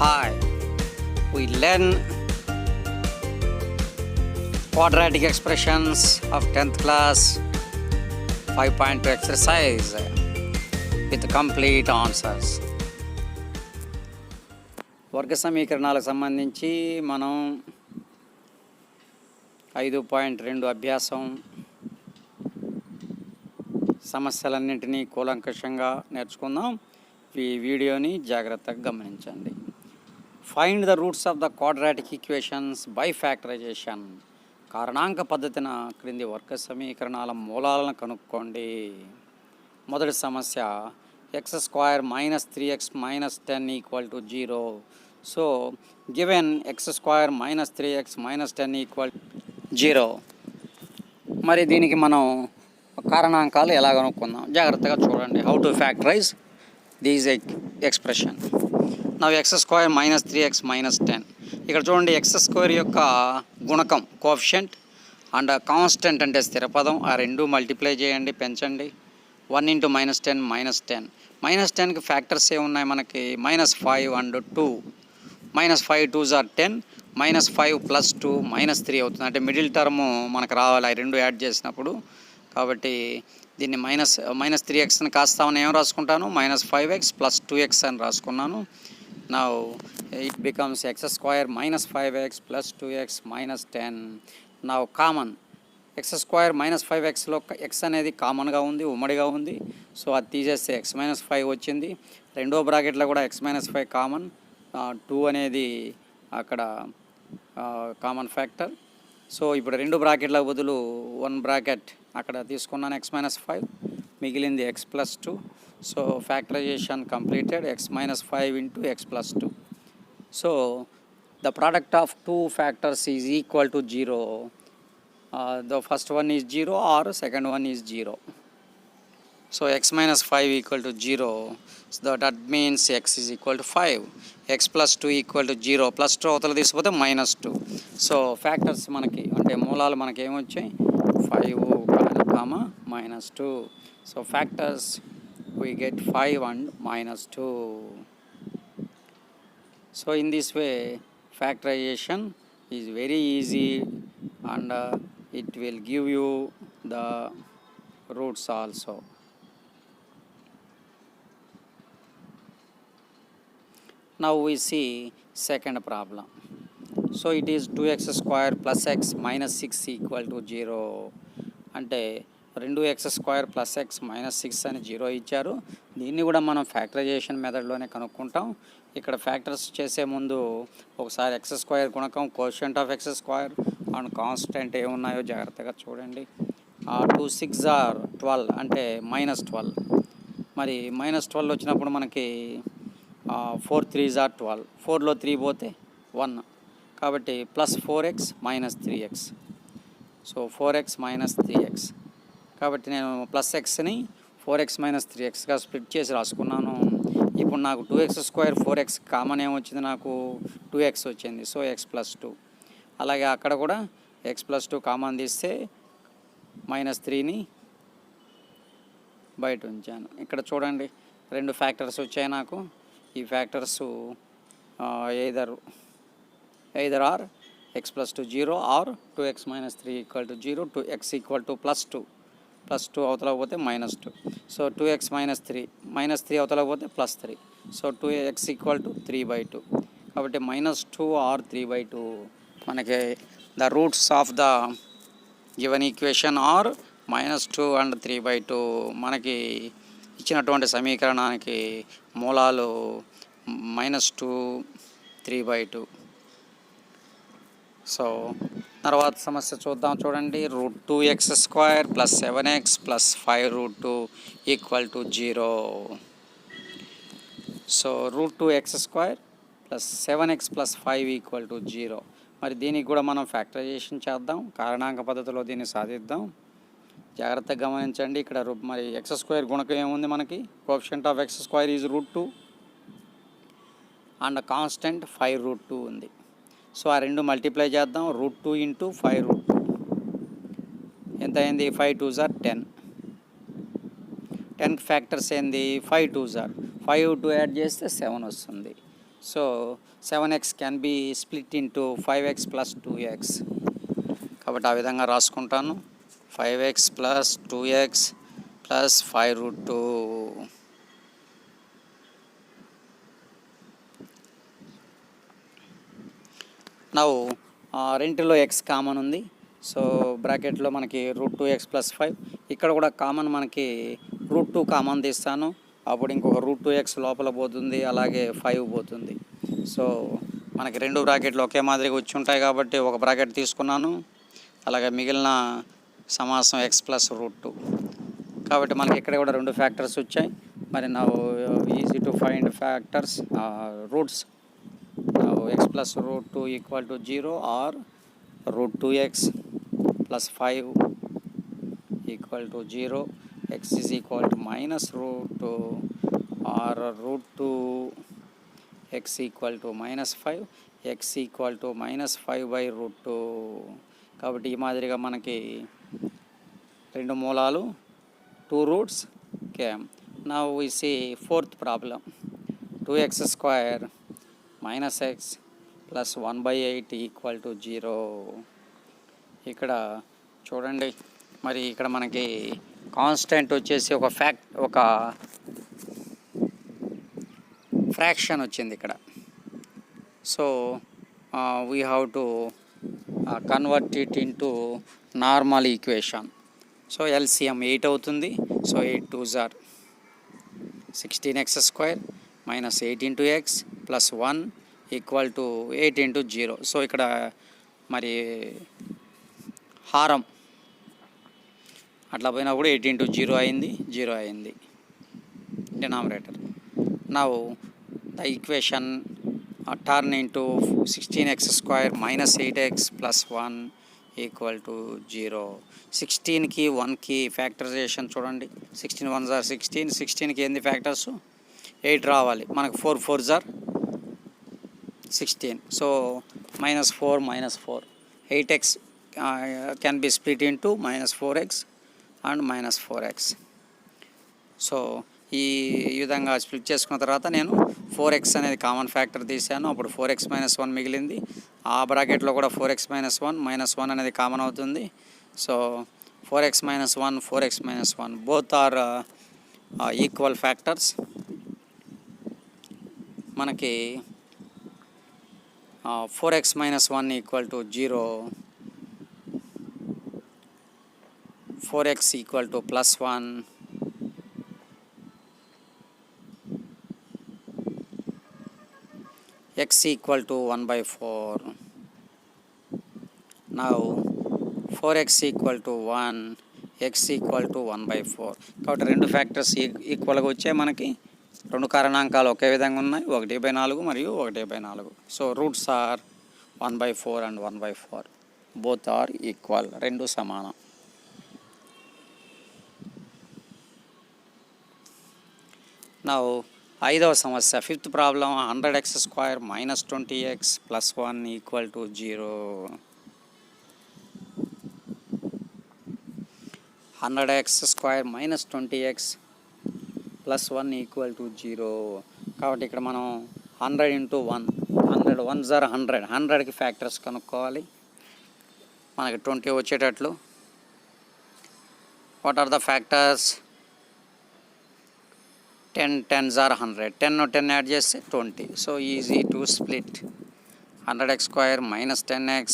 Hi, we learn quadratic expressions of 10th class 5.2 exercise with complete answers. వర్గ సమీకరణాలకు సంబంధించి మనం 5.2 అభ్యాసం సమస్యలన్నింటినీ కూలంకషంగా నేర్చుకుందాం. ఈ వీడియోని జాగ్రత్తగా గమనించండి. Find the roots of the quadratic equations by factorisation. కారణాంక పద్ధతిన క్రింది వర్గ సమీకరణాల మూలాలను కనుక్కోండి. మొదటి సమస్య x² - 3x - 10 = 0. So given x² - 3x - 10 = 0. మరి దీనికి మనం కారణాంకాలు ఎలా కనుక్కుందాం జాగ్రత్తగా చూడండి. How to factorise these expression. Now x² - 3x - 10. ఇక్కడ చూడండి, x² యొక్క గుణకం కోఎఫిషియంట్ అండ్ కాన్స్టెంట్ అంటే స్థిరపదం, ఆ రెండు మల్టిప్లై చేయండి, పెంచండి. 1 × -10 -10. -10కి ఫ్యాక్టర్స్ ఏమున్నాయి మనకి? -5 and 2. -5 2s are 10, -5 + 2 -3 అవుతుంది. అంటే మిడిల్ టర్ము మనకు రావాలి ఆ రెండు యాడ్ చేసినప్పుడు. కాబట్టి దీన్ని -3xని కాస్తామని ఏం రాసుకుంటాను? -5x + 2x అని రాసుకున్నాను. Now it becomes x² - 5x + 2x - 10. Now common x² - 5xలో x అనేది కామన్గా ఉంది, ఉమ్మడిగా ఉంది. సో అది తీసేస్తే x - 5 వచ్చింది. రెండో బ్రాకెట్లో కూడా x - 5 కామన్, 2 అనేది అక్కడ కామన్ ఫ్యాక్టర్. సో ఇప్పుడు రెండు బ్రాకెట్ల బదులు 1 బ్రాకెట్ అక్కడ తీసుకున్నాను, x - 5, మిగిలింది x + 2. So factorisation completed. x - 5 × x + 2. So the product of two factors is equal to 0. The first one is 0 or second one is 0. So x - 5 = 0. So that means x = 5. x + 2 = 0. +2 అవతల తీసుకుపోతే -2. So factors మనకి అంటే మూలాలు మనకి ఏమొచ్చాయి? 5, -2. So factors we get 5 and -2. So in this way factorization is very easy and it will give you the roots also. Now we see second problem. So it is 2x² + x - 6 = 0. అంటే 2x² + x - 6 అని 0 ఇచ్చారు. దీన్ని కూడా మనం factorisation మెథడ్లోనే కనుక్కుంటాం. ఇక్కడ factors చేసే ముందు ఒకసారి x² గుణకం, coefficient of x² and constant ఏమున్నాయో జాగ్రత్తగా చూడండి. 2 6s are 12 అంటే -12. మరి -12 వచ్చినప్పుడు మనకి 4 3s are 12. 4లో 3 పోతే 1, కాబట్టి +4x - 3x. So 4x - 3x. కాబట్టి నేను +xని 4x - 3xగా స్ప్లిట్ చేసి రాసుకున్నాను. ఇప్పుడు నాకు 2x² 4x కామన్ ఏమొచ్చింది? నాకు 2x వచ్చింది. So x + 2. అలాగే అక్కడ కూడా x + 2 కామన్ తీస్తే -3ని బయట ఉంచాను. ఇక్కడ చూడండి, రెండు ఫ్యాక్టర్స్ వచ్చాయి నాకు. ఈ factors either are x + 2 0 or 2x - 3 = 0, 2x = +2. +2 అవతల పోతే -2. సో 2x - 3 -3 అవతల పోతే +3. So 2x = 3/2. కాబట్టి -2 ఆర్ 3/2 మనకి the roots of the given equation are -2 and 3/2. మనకి ఇచ్చినటువంటి సమీకరణానికి మూలాలు -2 3/2. సో తర్వాత సమస్య చూద్దాం. చూడండి, √2x² + 7x + 5√2 = 0. So √2x² + 7x + 5 = 0. మరి దీనికి కూడా మనం ఫ్యాక్టరైజేషన్ చేద్దాం. కారణాంక పద్ధతిలో దీన్ని సాధిద్దాం. జాగ్రత్తగా గమనించండి. ఇక్కడ మరి x² గుణకం ఏముంది మనకి? Coefficient of x² is √2 and constant 5√2 ఉంది. సో ఆ రెండు మల్టిప్లై చేద్దాం. √2 × 5√2 ఎంత అయింది? 5 2s are 10. 10 ఫ్యాక్టర్స్ ఏంది? 5 2s are 5, 2 యాడ్ చేస్తే 7 వస్తుంది. So 7x can be split into 5x plus 2x. కాబట్టి ఆ విధంగా రాసుకుంటాను. 5x plus 2x plus 5√2. Now రెంటిలో ఎక్స్ కామన్ ఉంది. సో బ్రాకెట్లో మనకి √2x ప్లస్ 5. ఇక్కడ కూడా కామన్ మనకి √2 కామన్ తీస్తాను. అప్పుడు ఇంకొక √2x లోపల పోతుంది, అలాగే 5 పోతుంది. సో మనకి రెండు బ్రాకెట్లు ఒకే మాదిరిగా వచ్చి ఉంటాయి కాబట్టి ఒక బ్రాకెట్ తీసుకున్నాను. అలాగే మిగిలిన సమాసం x ప్లస్ √2. కాబట్టి మనకి ఇక్కడ కూడా రెండు ఫ్యాక్టర్స్ వచ్చాయి. మరి నా easy to find factors roots. x plus √2 equal to 0 or √2x plus 5 equal to 0. X is equal to minus √2 or √2x equal to minus 5. X equal to minus 5 by √2. కాబట్టి ఈ మాదిరిగా మనకి రెండు మూలాలు, 2 roots. Okay, now we see fourth problem. 2x square minus x plus 1/8 equal to 0. ఇక్కడ చూడండి, మరి ఇక్కడ మనకి కాన్స్టెంట్ వచ్చేసి ఒక ఫ్రాక్షన్ వచ్చింది ఇక్కడ. So we have to convert it into normal equation. So LCM 8 అవుతుంది. So 8 2s are 16x square minus 8 into x plus 1 equal to 8 into 0. So ఇక్కడ మరి హారం అట్లా పోయినప్పుడు 8 into 0 అయింది, 0 అయింది denominator. Now the equation turn into 16x square minus 8x plus 1 equal to 0. 16కి 1కి factorisation చూడండి. 16 1s are 16. 16కి ఏంది ఫ్యాక్టర్స్? 8 రావాలి. మనకు 4 4s are 16. So -4 -4. 8x can be split into -4x and -4x. So ఈ విధంగా స్ప్లిట్ చేసుకున్న తర్వాత నేను 4x అనేది కామన్ ఫ్యాక్టర్ తీసాను. అప్పుడు 4x - 1 మిగిలింది. ఆ బ్రాకెట్లో కూడా 4x - 1 అనేది కామన్ అవుతుంది. So 4x - 1 4x - 1 both are equal factors. మనకి 4x - 1 equal to 0, 4x equal to +1, x equal to 1/4. Now 4x equal to 1, x equal to 1/4. కాబట్టి రెండు ఫ్యాక్టర్స్ ఈక్వల్గా వచ్చాయి. మనకి రెండు కారణాంకాలు ఒకే విధంగా ఉన్నాయి, 1/4 మరియు 1/4. So roots are 1/4 and 1/4. Both are equal, రెండు సమానం. నౌ ఐదవ సమస్య, fifth problem. 100x square minus 20x plus 1 equal to 0. 100x square minus 20x plus 1 equal to 0. కాబట్టి ఇక్కడ మనం 100 into 1, 100 1s are 100. 100కి ఫ్యాక్టర్స్ కనుక్కోవాలి. మనకి 20 వచ్చేటట్లు. What are the factors? 10 10s are 100. 10 10 add చేస్తే 20. So easy to split. 100x square minus 10x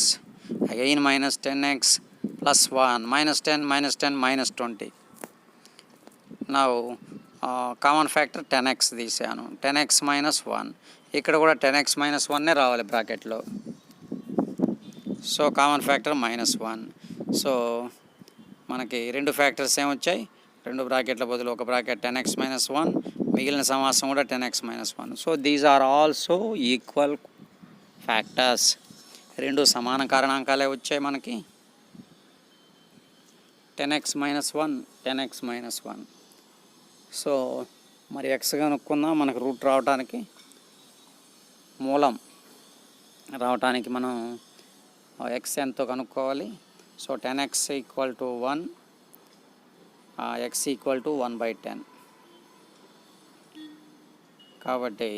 again minus 10x plus 1 -10 -10 -20. Now common factor 10x తీసాను. 10x - 1. ఇక్కడ కూడా 10x - 1 రావాలి బ్రాకెట్లో. So common factor -1. సో మనకి రెండు ఫ్యాక్టర్స్ ఏమొచ్చాయి? రెండు బ్రాకెట్ల బదులు ఒక బ్రాకెట్ 10x - 1, మిగిలిన సమాసం కూడా 10x - 1. So these are also equal factors. రెండు సమాన కారణాంకాలే వచ్చాయి మనకి. 10x - 1, 10x - 1. సో మరి x కనుక్కుందాం. మనకు రూట్ రావడానికి, మూలం రావడానికి మనం x ఎంతో కనుక్కోవాలి. So 10x equal to 1, x equal to 1/10. కాబట్టి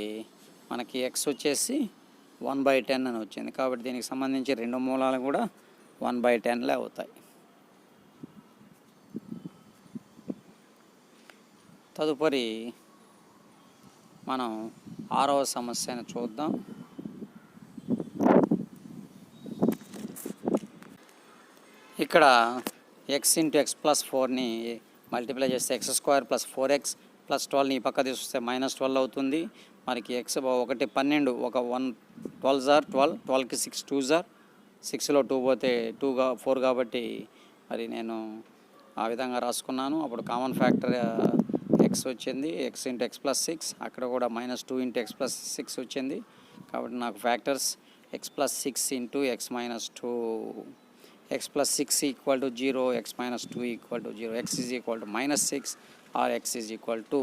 మనకి ఎక్స్ వచ్చేసి 1/10 అని వచ్చింది. కాబట్టి దీనికి సంబంధించి రెండు మూలాలు కూడా 1/10 అవుతాయి. తదుపరి మనం 6వ సమస్యను చూద్దాం. ఇక్కడ ఎక్స్ ఇంటూ ఎక్స్ ప్లస్ 4ని మల్టిప్లై చేస్తే x² + 4x + 12ని ఈ పక్క తీసుకొస్తే -12 అవుతుంది. మనకి ఎక్స్ 1 12 ఒక 1 12 జార్ 12 12కి 6 2 జార్ 6లో 2 పోతే 4 కాబట్టి మరి నేను ఆ విధంగా రాసుకున్నాను. అప్పుడు కామన్ ఫ్యాక్టర్ ఎక్స్ వచ్చింది. ఎక్స్ ఇంటూ ఎక్స్ ప్లస్ 6, అక్కడ కూడా -2 ఇంటూ ఎక్స్ ప్లస్ 6 వచ్చింది. కాబట్టి నాకు factors x plus 6 into x -2, x plus 6 equal to 0, x -2 equal to 0, x is equal to -6 or x is equal to.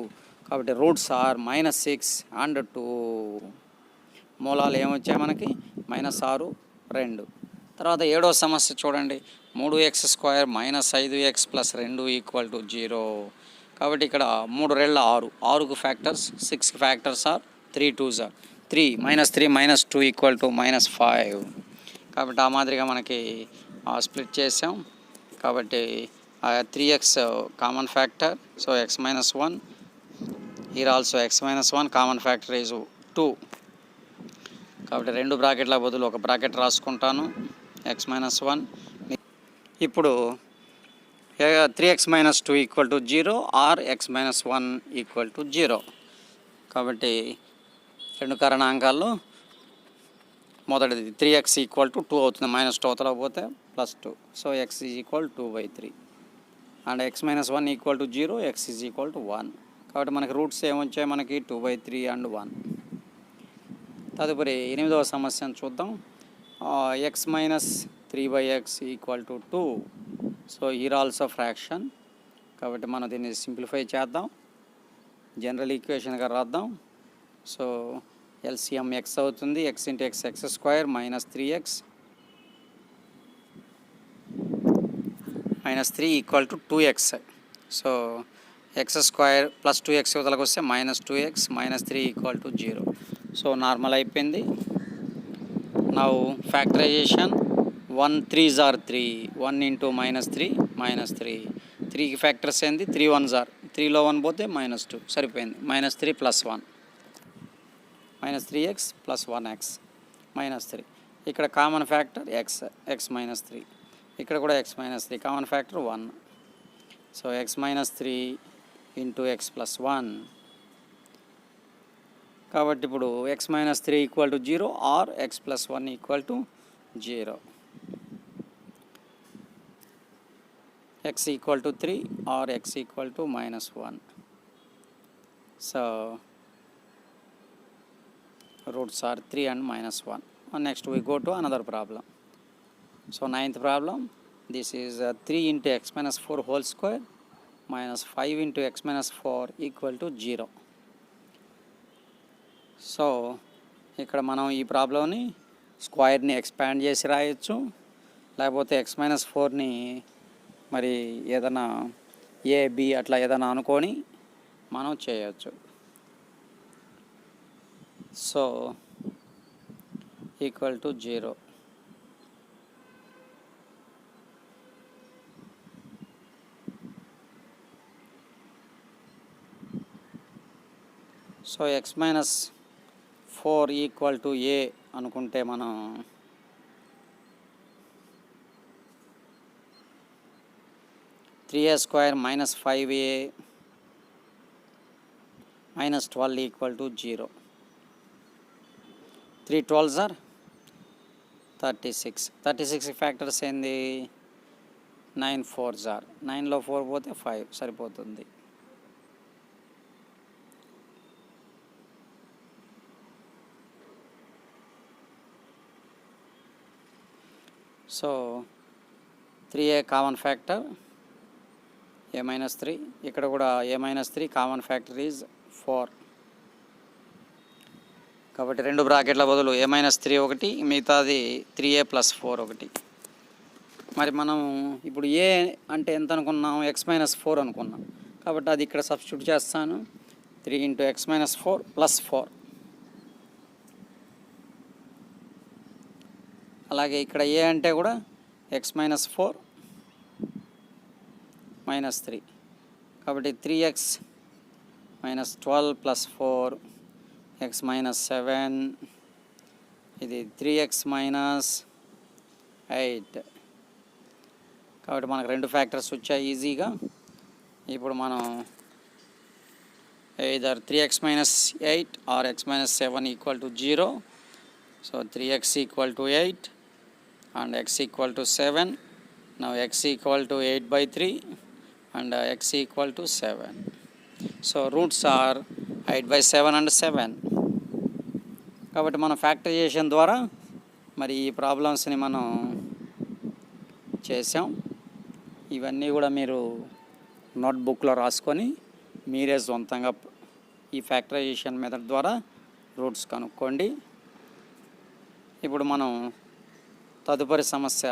కాబట్టి roots are -6 and 2. మూలాలు ఏమొచ్చాయి మనకి -6 2. తర్వాత 7వ సమస్య చూడండి. 3x² - 5x + 2 equal to 0. కాబట్టి ఇక్కడ 3 రెళ్ళ 6, 6కు ఫ్యాక్టర్స్ 6కి factors are 3 2s or 3 -3 -2 equal to -5. కాబట్టి ఆ మాదిరిగా మనకి స్ప్లిట్ చేసాం. కాబట్టి 3x common factor, so x - 1 here also x - 1 common factor is 2. కాబట్టి 2 బ్రాకెట్ల బదులు ఒక బ్రాకెట్ రాసుకుంటాను x - 1. ఇప్పుడు 3x - 2 equal to 0 or x - 1 equal to 0. కాబట్టి రెండు కారణాంకాల్లో మొదటిది 3x ఈక్వల్ టు 2 అవుతుంది. -2 అవతల పోతే +2, so x is equal 2/3 and x - 1 equal to 0, x is equal to 1. కాబట్టి మనకి రూట్స్ ఏమొచ్చాయి మనకి 2/3 అండ్ 1. తదుపరి 8వ సమస్యను చూద్దాం. x - 3/x equal to 2. So here also fraction. కాబట్టి మనం దీన్ని సింప్లిఫై చేద్దాం, జనరల్ ఈక్వేషన్గా రాద్దాం. సో LCM x అవుతుంది. x into x x² -3x -3 equal to 2x. So x² + 2x యువతలకు వస్తే -2x -3 equal to 0. So normal అయిపోయింది. Now factorisation 1 3s are 3, 1 into -3 -3, 3కి ఫ్యాక్టర్స్ ఏంది 3 1s ఆర్ 3లో 1 పోతే -2 సరిపోయింది. -3 + 1 -3x + 1x -3. ఇక్కడ కామన్ ఫ్యాక్టర్ x -3, ఇక్కడ కూడా x -3 common factor 1. So x -3 into x + 1. కాబట్టి ఇప్పుడు x -3 equal to 0 or x + 1 equal to 0. x equal to 3 or x equal to -1. So roots are 3 and -1. And next we go to another problem. So 9th problem, this is 3 into x - 4 whole square -5 into x - 4 equal to 0. So ఇక్కడ మనం ఈ ప్రాబ్లంని స్క్వేర్ని expand చేసి రాయొచ్చు, లేకపోతే x - 4ని మరి ఏదైనా a b అట్లా ఏదైనా అనుకొని మనం చేయొచ్చు. So equal to 0. So x - 4 equal to a అనుకుంటే మనం (3a² - 5a - 12 equal to 0. 3 12s are 36, 36 factors ఏంది 9 4s ఆర్ 9లో 4 పోతే 5 సరిపోతుంది. So 3a common factor a - 3, ఇక్కడ కూడా a - 3 కామన్ ఫ్యాక్టర్ ఈజ్ 4. కాబట్టి 2 బ్రాకెట్ల బదులు a - 3 ఒకటి, మిగతాది 3a + 4 ఒకటి. మరి మనం ఇప్పుడు a అంటే ఎంత అనుకున్నాం, x - 4 అనుకున్నాం. కాబట్టి అది ఇక్కడ సబ్స్టిట్యూట్ చేస్తాను. 3 into x - 4 + 4 అలాగే ఇక్కడ ఏ అంటే కూడా x మైనస్ 4 మైనస్ 3, కాబట్టి 3x minus 12 plus 4 x minus 7, ఇది 3x మైనస్ 8. కాబట్టి మనకు 2 ఫ్యాక్టర్స్ వచ్చాయి ఈజీగా. ఇప్పుడు మనం either 3x minus 8 or x minus 7 equal to 0. So 3x equal to 8 and x equal to 7. Now x equal to 8 by 3 and x equal to 7. So roots are 8 by 7 and 7. కాబట్టి మనం factorisation ద్వారా మరి ఈ ప్రాబ్లమ్స్ని మనం చేసాం. ఇవన్నీ కూడా మీరు నోట్బుక్లో రాసుకొని మీరే సొంతంగా ఈ ఫ్యాక్టరైజేషన్ మెథడ్ ద్వారా రూట్స్ కనుక్కోండి. ఇప్పుడు మనం తదుపరి సమస్య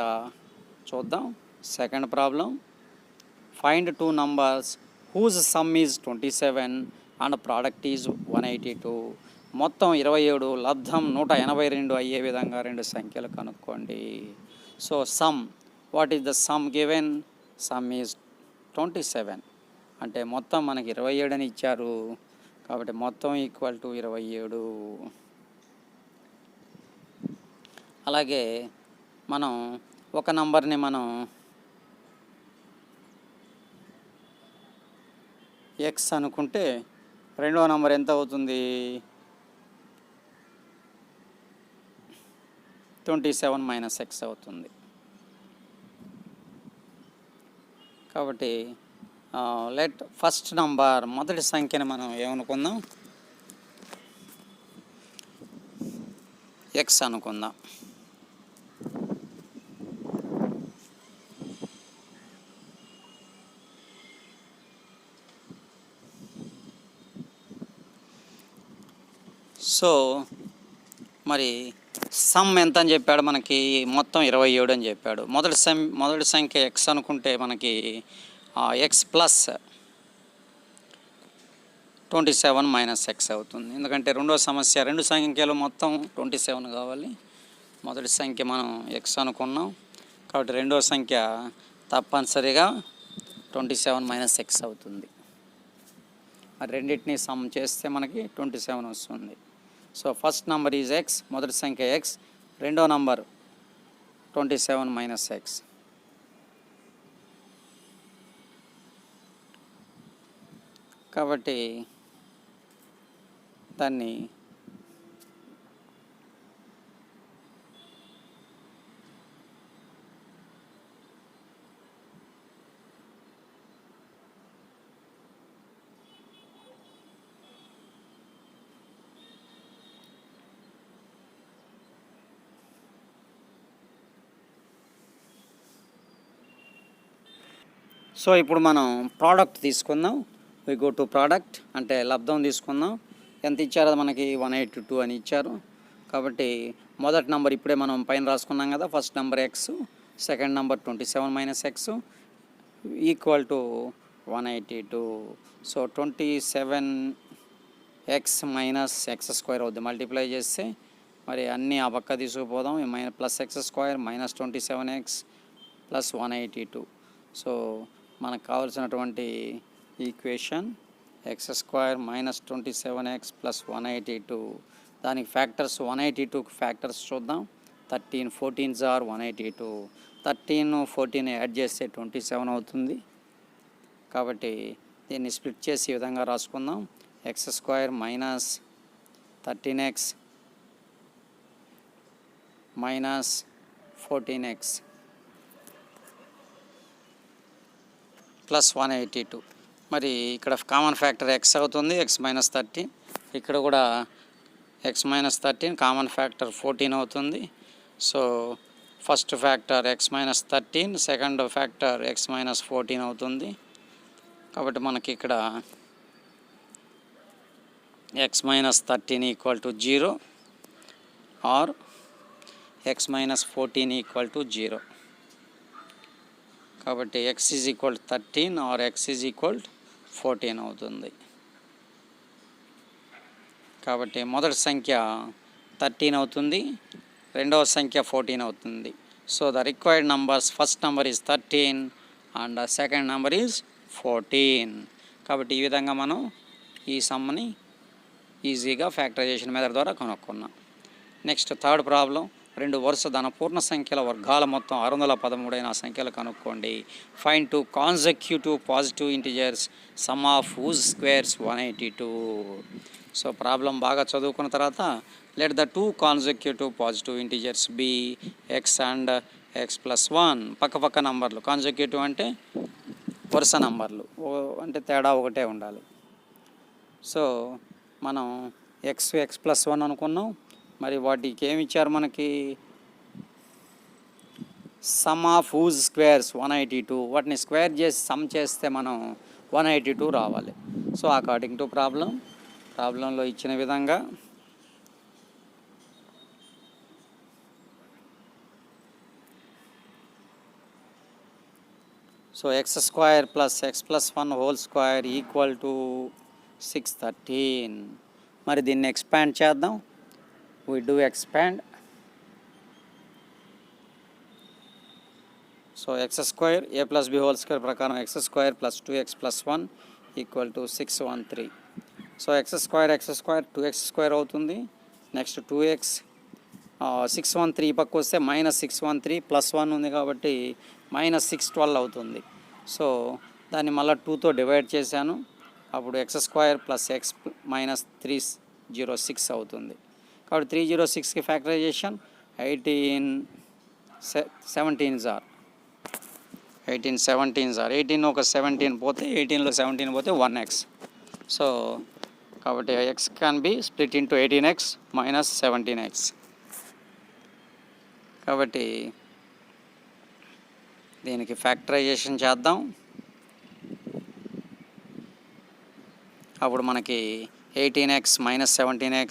చూద్దాం. Second problem, find 2 numbers whose sum is 27 and product is 182. మొత్తం 27, లబ్ధం 182 అయ్యే విధంగా 2 సంఖ్యలు కనుక్కోండి. So some, what is the sum given? Some is 27. అంటే మొత్తం మనకి 27 అని ఇచ్చారు, కాబట్టి మొత్తం ఈక్వల్ టు 27. అలాగే మనం ఒక నంబర్ని మనం ఎక్స్ అనుకుంటే రెండవ నంబర్ ఎంత అవుతుంది? 27 మైనస్ ఎక్స్ అవుతుంది. కాబట్టి లెట్ ఫస్ట్ నంబర్, మొదటి సంఖ్యను మనం ఏమనుకుందాం? ఎక్స్ అనుకుందాం. సో మరి సమ్ ఎంత అని చెప్పాడు? మనకి మొత్తం 27 అని చెప్పాడు. మొదటి సంఖ్య ఎక్స్ అనుకుంటే మనకి ఎక్స్ ప్లస్ 27 మైనస్ ఎక్స్ అవుతుంది. ఎందుకంటే రెండో సమస్య 2 సంఖ్యలు మొత్తం 27 కావాలి. మొదటి సంఖ్య మనం ఎక్స్ అనుకున్నాం, కాబట్టి రెండో సంఖ్య తప్పనిసరిగా 27 మైనస్ ఎక్స్ అవుతుంది. మరి రెండింటిని సమ్ చేస్తే మనకి 27 వస్తుంది. So first number is X, మొదటి సంఖ్య ఎక్స్, రెండో నంబర్ 27 మైనస్ ఎక్స్. కాబట్టి దాన్ని సో ఇప్పుడు మనం ప్రోడక్ట్ తీసుకుందాం. వి గో టు ప్రోడక్ట్, అంటే లబ్ధం తీసుకుందాం. ఎంత ఇచ్చారో మనకి 182 అని ఇచ్చారు. కాబట్టి మొదటి నంబర్ ఇప్పుడే మనం పైన రాసుకున్నాం కదా, first number x, second number 27 minus x equal to 182. So 27x minus x square అవుద్ది మల్టిప్లై చేస్తే. మరి అన్నీ ఆ పక్క తీసుకుపోదాం. Plus x square minus 27x plus 182. So మనకు కావాల్సినటువంటి equation x square minus 27x plus 182. దానికి ఫ్యాక్టర్స్ 182కి ఫ్యాక్టర్స్ చూద్దాం. 13 14s ఆర్ 182. 13 14 యాడ్ చేస్తే 27 అవుతుంది. కాబట్టి దీన్ని స్ప్లిట్ చేసి ఈ విధంగా రాసుకుందాం. X square minus 13x minus 14x plus 182. మరి ఇక్కడ కామన్ ఫ్యాక్టర్ ఎక్స్ అవుతుంది, ఎక్స్ మైనస్ 13. ఇక్కడ కూడా ఎక్స్ మైనస్ 13 కామన్ ఫ్యాక్టర్ 14 అవుతుంది. So first factor x minus 13, second factor x minus 14 అవుతుంది. కాబట్టి మనకి ఇక్కడ x minus 13 equal to 0 or x minus 14 equal to 0. కాబట్టి x is equal 13 or x is equal 14 అవుతుంది. కాబట్టి మొదటి సంఖ్య 13 అవుతుంది, రెండవ సంఖ్య 14 అవుతుంది. So the required numbers first number is 13 and second number is 14. కాబట్టి ఈ విధంగా మనం ఈ సమ్ని ఈజీగా ఫ్యాక్టరైజేషన్ మెథడ్ ద్వారా కనుక్కున్నాం. నెక్స్ట్ థర్డ్ ప్రాబ్లం, రెండు వరుస ధన పూర్ణ సంఖ్యల వర్గాల మొత్తం 613 అయిన సంఖ్యలు కనుక్కోండి. Find 2 consecutive positive integers sum of whose squares 182. So problem బాగా చదువుకున్న తర్వాత let the 2 consecutive positive integers be x and x plus 1. పక్క నంబర్లు. కాన్సెక్యూటివ్ అంటే వరుస నంబర్లు, అంటే తేడా ఒకటే ఉండాలి. సో మనం ఎక్స్ ప్లస్ 1 అనుకున్నాం. మరి వాటికి ఏమి ఇచ్చారు మనకి? Sum of whose squares 182. వాటిని స్క్వేర్ చేసి సమ్ చేస్తే మనం 182 రావాలి. సో అకార్డింగ్ టు ప్రాబ్లంలో ఇచ్చిన విధంగా so x square plus X plus 1 whole square equal to 613. మరి దీన్ని ఎక్స్పాండ్ చేద్దాం. we do expand. So x square a plus b whole square ప్రకారం x square plus 2x plus 1 equal to 613. So x square 2x square అవుతుంది. Next 2x 613 పక్క వస్తే -613 plus 1 ఉంది కాబట్టి -612 అవుతుంది. సో దాన్ని మళ్ళీ 2తో డివైడ్ చేశాను. అప్పుడు x స్క్వేర్ ప్లస్ ఎక్స్ -306 అవుతుంది. కాబట్టి 306కి ఫ్యాక్టరైజేషన్ 18 17s are 18 ఒక 17 పోతే 18లో 17 పోతే 1x. సో కాబట్టి x can be split into 18x minus 17x. కాబట్టి దీనికి ఫ్యాక్టరైజేషన్ చేద్దాం. అప్పుడు మనకి 18x minus 17x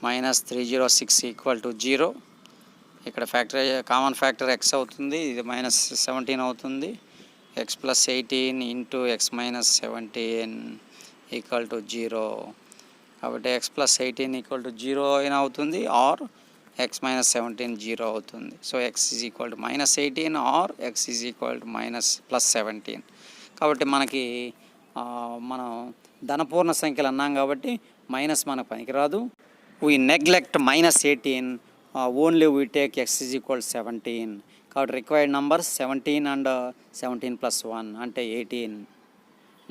minus 306 equal to 0. ఇక్కడ కామన్ ఫ్యాక్టర్ x అవుతుంది, ఇది -17 అవుతుంది. x plus 18 into X minus 17 equal to 0. కాబట్టి x ప్లస్ 18 ఈక్వల్ టు 0 అయినా అవుతుంది, ఆర్ ఎక్స్ మైనస్ 17 0 అవుతుంది. So x is equal to -18 or x is equal to +17. కాబట్టి మనకి మనం ధనపూర్ణ సంఖ్యలు అన్నాం కాబట్టి మైనస్ మనకు పనికిరాదు. we neglect -18, only we take x is equal 17. కాబట్టి రిక్వైర్డ్ నంబర్ 17 and 17 plus 1 అంటే 18.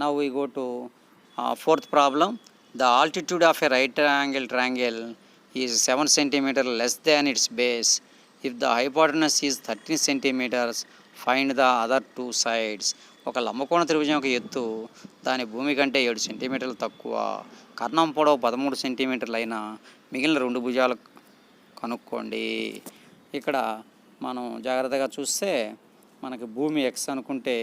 Now we go to fourth problem. The altitude of a right angle triangle is 7 cm less than its base. If the hypotenuse is 13 cm, find the other two sides. ఒక లంబకోణ త్రిభుజం యొక్క ఎత్తు దాని భూమి కంటే 7 సెంటీమీటర్లు తక్కువ, కర్ణం పొడవు 13 సెంటీమీటర్లు అయినా మిగిలిన రెండు భుజాలు కనుక్కోండి. ఇక్కడ మనం జాగ్రత్తగా చూస్తే మనకి భూమి x అనుకుంటే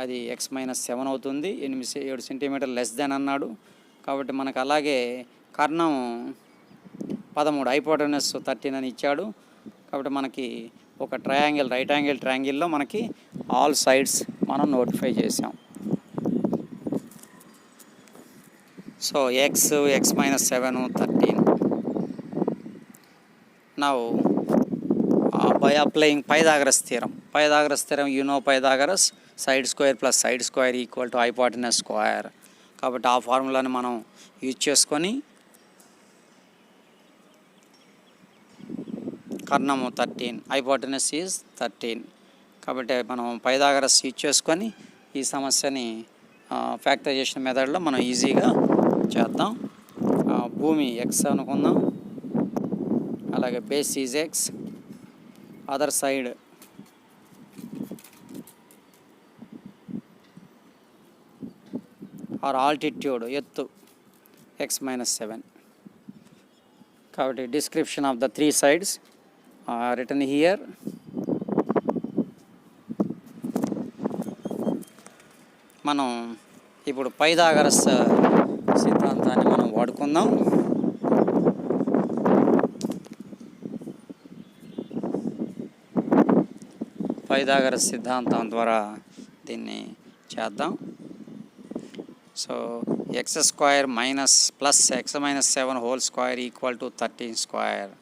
అది x-7 అవుతుంది. 7 సెంటీమీటర్లు లెస్ దెన్ అన్నాడు కాబట్టి మనకు అలాగే కర్ణం 13, హైపోటెనస్ 13 అని ఇచ్చాడు. కాబట్టి మనకి ఒక ట్రయాంగిల్, రైట్ యాంగిల్ ట్రయాంగిల్లో మనకి ఆల్ సైడ్స్ మనం నోటిఫై చేసాం. So x-7 13. Now by applying Pythagoras theorem, you know Pythagoras, side square plus side square equal to hypotenuse square. కాబట్టి ఆ ఫార్ములాని మనం యూజ్ చేసుకొని కర్ణము 13, హైపోటెనస్ ఈజ్ 13. కాబట్టి మనం పైథాగరస్ యూజ్ చేసుకొని ఈ సమస్యని ఫ్యాక్టరైజేషన్ మెథడ్లో మనం ఈజీగా చేద్దాం. భూమి x అనుకుందాం, అలాగే base is x, other side or altitude ఎత్తు x-7. కాబట్టి description of the 3 sides written here. మనం ఇప్పుడు పైథాగరస్ సిద్ధాంతాన్ని మనం వాడుకుందాం. పైథాగరస్ సిద్ధాంతం ద్వారా దీన్ని చేద్దాం. So x² minus plus x-7 whole square equal to 13 square.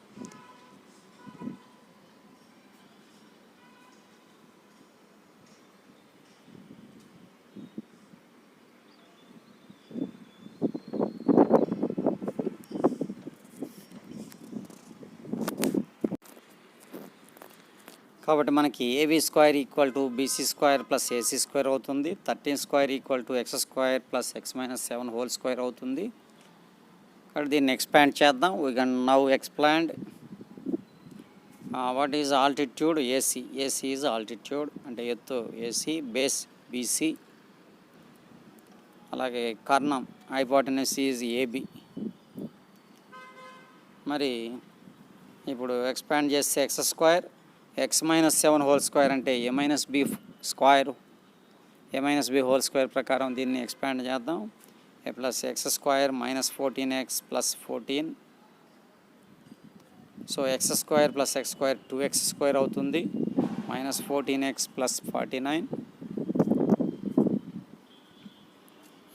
కాబట్టి మనకి AB square equal to BC square plus AC square అవుతుంది. 13 square equal to X square plus X minus 7 whole square అవుతుంది. కాబట్టి దీన్ని ఎక్స్పాండ్ చేద్దాం. We can now expand what is altitude AC. AC is altitude అంటే ఎత్తు AC, base BC, అలాగే కర్ణం hypotenuse is AB. మరి ఇప్పుడు ఎక్స్పాండ్ చేస్తే x square x minus 7 whole square అంటే a minus b square, a minus b whole square ప్రకారం దీన్ని expand చేద్దాం. A plus x square minus 14x plus 14. So x square plus x square 2x square అవుతుంది. Minus 14x plus 49.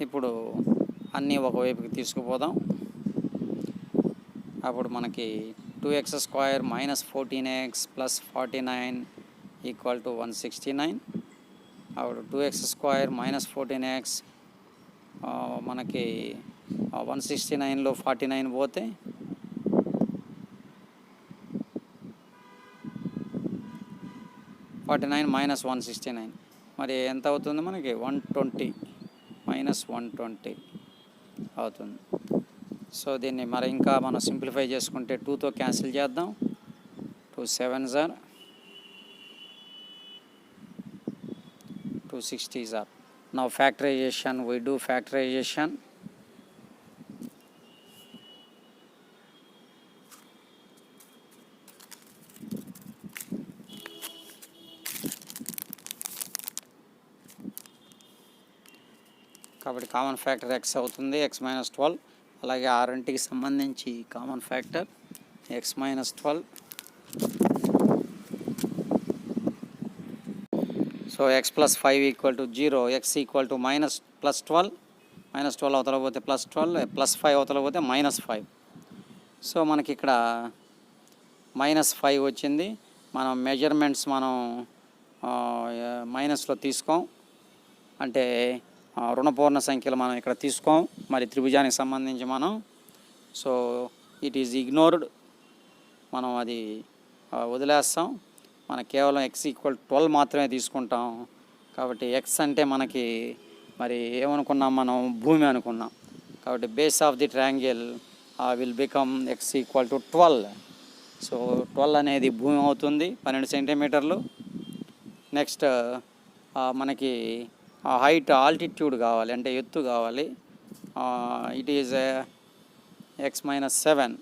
ఇప్పుడు అన్నీ ఒకవైపుకి తీసుకుపోదాం. అప్పుడు మనకి 2x square minus 14x plus 49 equal to 169. అప్పుడు 2x స్క్వేర్ మైనస్ 14x మనకి 169లో 49 పోతే 49 మైనస్ 169 మరి ఎంత అవుతుంది మనకి 120 మైనస్ 120 అవుతుంది. సో దీన్ని మరి ఇంకా మనం సింప్లిఫై చేసుకుంటే 2తో క్యాన్సిల్ చేద్దాం. 2 7s are 2 60s are. Now factorization, we do factorization. కాబట్టి కామన్ ఫ్యాక్టర్ x అవుతుంది, x మైనస్ 12. అలాగే ఆ రెంటికి సంబంధించి common factor x minus 12. So x plus 5 equal to 0, x equal to minus plus 12, minus 12 అవతల పోతే ప్లస్ 12, ప్లస్ 5 అవతల పోతే మైనస్ 5. సో మనకి ఇక్కడ మైనస్ 5 వచ్చింది. మనం మెజర్మెంట్స్ మనం మైనస్లో తీసుకోం, అంటే రుణపూర్ణ సంఖ్యలు మనం ఇక్కడ తీసుకోం. మరి త్రిభుజానికి సంబంధించి మనం సో ఇట్ ఈజ్ ఇగ్నోర్డ్, మనం అది వదిలేస్తాం. మనం కేవలం x ఈక్వల్ 12 మాత్రమే తీసుకుంటాం. కాబట్టి x అంటే మనకి మరి ఏమనుకున్నాం, మనం భూమి అనుకున్నాం. కాబట్టి base of the triangle will become x equal to 12. So 12 అనేది భూమి అవుతుంది, 12 సెంటీమీటర్లు. నెక్స్ట్ మనకి హైట్ ఆల్టిట్యూడ్ కావాలి, అంటే ఎత్తు కావాలి. ఇట్ ఈజ్ ఎక్స్ మైనస్ 7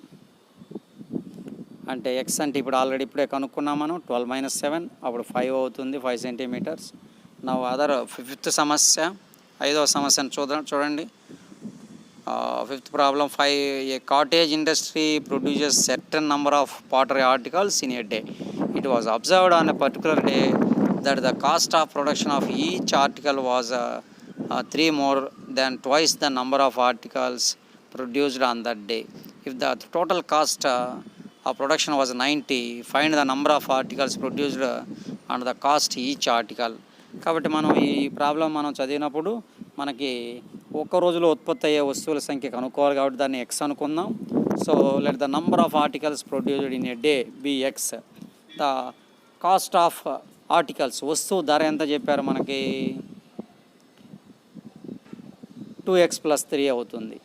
అంటే ఎక్స్ అంటే ఇప్పుడు ఆల్రెడీ ఇప్పుడే కనుక్కున్నాం మనం. 12 మైనస్ 7 అప్పుడు 5 అవుతుంది, 5 సెంటీమీటర్స్. నా అదర్ ఫిఫ్త్ సమస్య, 5వ సమస్యను చూడండి. Fifth problem 5. A cottage industry produces certain number of pottery articles in a day. It was observed on a particular day that the cost of production of each article was 3 more than twice the number of articles produced on that day. If the total cost of production was 90, find the number of articles produced and the cost each article. కాబట్టి మనం ఈ problem మనం చదివినప్పుడు మనకి ఒక్క రోజులో ఉత్పత్తి అయ్యే వస్తువుల సంఖ్య కనుక్కోవాలి. కాబట్టి దాన్ని x అనుకుందాం. So let the number of articles produced in a day be x. The cost of articles, వస్తువు ధర ఎంత చెప్పారు మనకి, 2x ప్లస్ 3 అవుతుంది.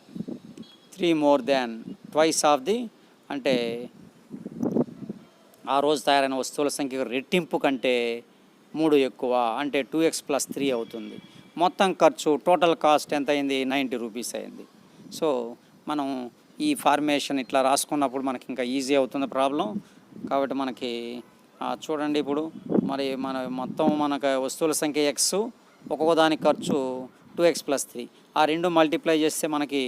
3 more than twice of the, అంటే ఆ రోజు తయారైన వస్తువుల సంఖ్య రెట్టింపు కంటే 3 ఎక్కువ, అంటే 2x ప్లస్ 3 అవుతుంది. మొత్తం ఖర్చు టోటల్ కాస్ట్ ఎంత అయింది, 90 రూపీస్ అయింది. సో మనం ఈ ఫార్మేషన్ ఇట్లా రాసుకున్నప్పుడు మనకి ఇంకా ఈజీ అవుతుంది ప్రాబ్లం. కాబట్టి మనకి చూడండి, ఇప్పుడు మరి మన మొత్తం మనకు వస్తువుల సంఖ్య x, ఒక్కొక్క దాని ఖర్చు 2x ప్లస్ 3. ఆ రెండు మల్టిప్లై చేస్తే మనకి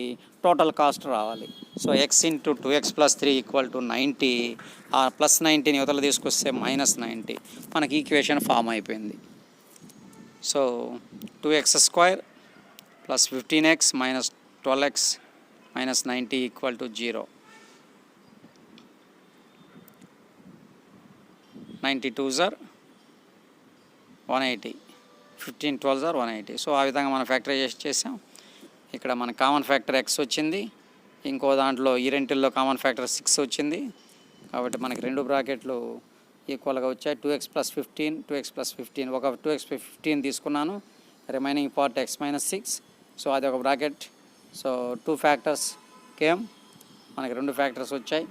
టోటల్ కాస్ట్ రావాలి. So x into 2x plus 3 equal to 90. ఆ ప్లస్ 90ని యువతల తీసుకొస్తే మైనస్ 90. మనకి ఈక్వేషన్ ఫామ్ అయిపోయింది. So 2x square plus 15x minus 12x minus 90 equal to 0. 92s are 180, 15 12s are 180. So ఆ విధంగా మనం ఫ్యాక్టరైజేషన్ చేసాం. ఇక్కడ మన కామన్ ఫ్యాక్టర్ x వచ్చింది, ఇంకో దాంట్లో ఈ రెంటిల్లో కామన్ ఫ్యాక్టర్ 6 వచ్చింది. కాబట్టి మనకి 2 బ్రాకెట్లు ఈక్వల్గా వచ్చాయి 2x+15 2x+15 ఒక 2x+15 తీసుకున్నాను, రిమైనింగ్ పార్ట్ x-6. సో అది ఒక బ్రాకెట్. సో 2 ఫ్యాక్టర్స్ కేమ్, మనకి 2 ఫ్యాక్టర్స్ వచ్చాయి,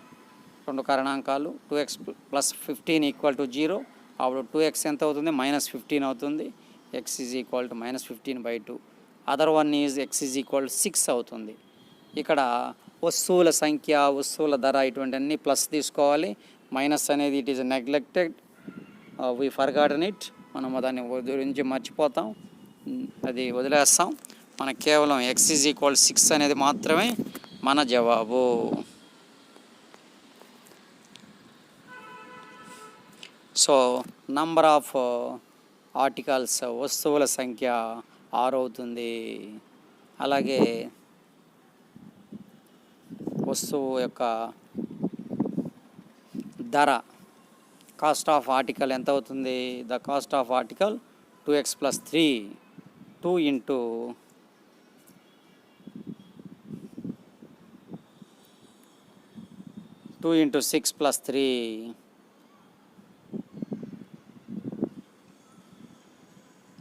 2 కారణాంకాలు. 2x+15 = 0. అప్పుడు 2x ఎంత అవుతుంది, -15 అవుతుంది. x = -15/2. Other one is x = 6 అవుతుంది. ఇక్కడ వస్తువుల సంఖ్య, వస్తువుల ధర ఇటువంటివన్నీ ప్లస్ తీసుకోవాలి. మైనస్ అనేది it is neglected, we forgotten it. మనం దాన్ని గురించి మర్చిపోతాం, అది వదిలేస్తాం. మనకు కేవలం x = 6 అనేది మాత్రమే మన జవాబు. సో నంబర్ ఆఫ్ ఆర్టికల్స్, వస్తువుల సంఖ్య 6 అవుతుంది. అలాగే వస్తువు యొక్క ధర, కాస్ట్ ఆఫ్ ఆర్టికల్ ఎంత అవుతుంది? The cost of article 2x+3, 2 × 6+3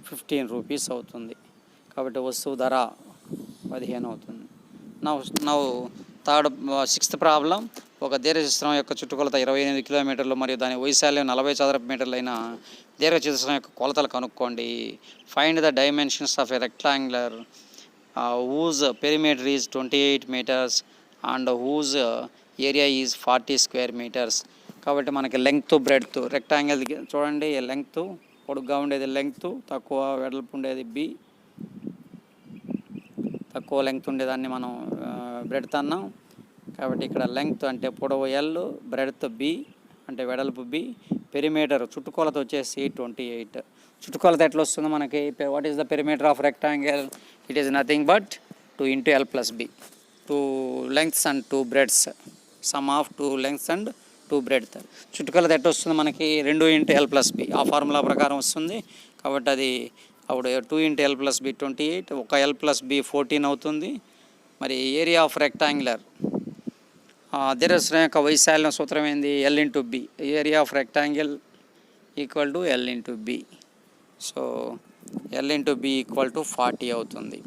15 rupees అవుతుంది. కాబట్టి వస్తువు ధర 15 అవుతుంది. Now sixth problem. ఒక దీర్ఘచతురం యొక్క చుట్టుకొలత 28 కిలోమీటర్లు మరియు దాని వైశాల్యం 40 చదరపు మీటర్లు అయిన దీర్ఘచతురం యొక్క కొలతలు కనుక్కోండి. Find the dimensions of a rectangular whose perimeter is 28 meters and whose area is 40 square meters. కాబట్టి మనకి లెంగ్త్, బ్రెడ్త్, రెక్టాంగిల్ చూడండి, లెంగ్త్ పొడుగ్గా ఉండేది లెంగ్త్, తక్కువ వెడల్పు ఉండేది బి, తక్కువ లెంగ్త్ ఉండేదాన్ని మనం బ్రెడ్త్ అన్నాం. కాబట్టి ఇక్కడ లెంగ్త్ అంటే పొడవు ఎల్, బ్రెడ్త్ బి అంటే వెడల్పు బి, పెరిమీటర్ చుట్టుకొలత వచ్చేసి 28. చుట్టుకొలత ఎట్లా వస్తుందో మనకి, what is the perimeter of rectangle? It is nothing but 2 × l+b, 2 lengths and 2 breadths, some of 2 lengths and 2 breadth. చుట్టుకొలత ఎట్లా వస్తుంది మనకి? 2 × l+b, ఆ ఫార్ములా ప్రకారం వస్తుంది. కాబట్టి అది అప్పుడు 2 × l+b 28, ఒక l+b 14 అవుతుంది. మరి ఏరియా ఆఫ్ రెక్టాంగులర్ దీర్ఘచతురం యొక్క వైశాల్యం సూత్రం ఏంది? l × b. Area of rectangle = l × b. So l × b = 40 అవుతుంది.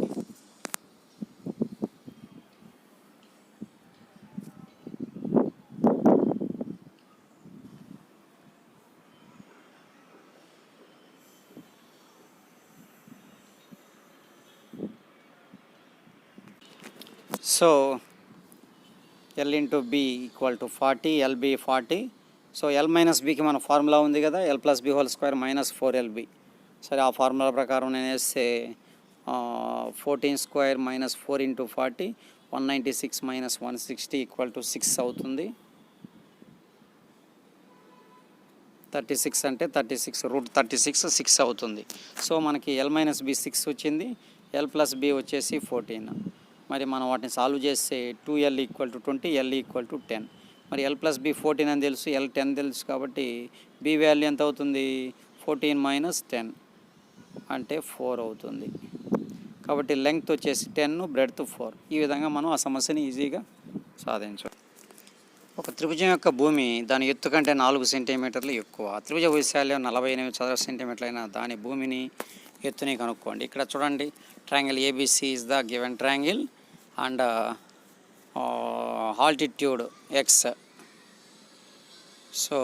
So l × b = 40, lb 40. So l - bకి మన ఫార్ములా ఉంది కదా, l+b² - 4lb. సరే, ఆ ఫార్ములా ప్రకారం నేను వేస్తే 14² - 4 × 40, 196 - 160 = 6 అవుతుంది. 36 అంటే 36 √36 6 అవుతుంది. సో మనకి l - b 6 వచ్చింది, l+b వచ్చేసి 14. మరి మనం వాటిని సాల్వ్ చేస్తే 2l = 20, l = 10. మరి l+b 14 అని తెలుసు, l 10 తెలుసు. కాబట్టి b వాల్యూ ఎంత అవుతుంది? 14 - 10 అంటే 4 అవుతుంది. కాబట్టి లెంగ్త్ వచ్చేసి 10, బ్రెడ్త్ 4. ఈ విధంగా మనం ఆ సమస్యని ఈజీగా సాధించవచ్చు. ఒక త్రిభుజం యొక్క భూమి దాని ఎత్తు కంటే 4 సెంటీమీటర్లు ఎక్కువ. త్రిభుజ వైశాల్యం 48 చదరపు సెంటీమీటర్లు అయిన దాని భూమిని ఎత్తుని కనుక్కోండి. ఇక్కడ చూడండి, triangle ABC is the given triangle and altitude x. So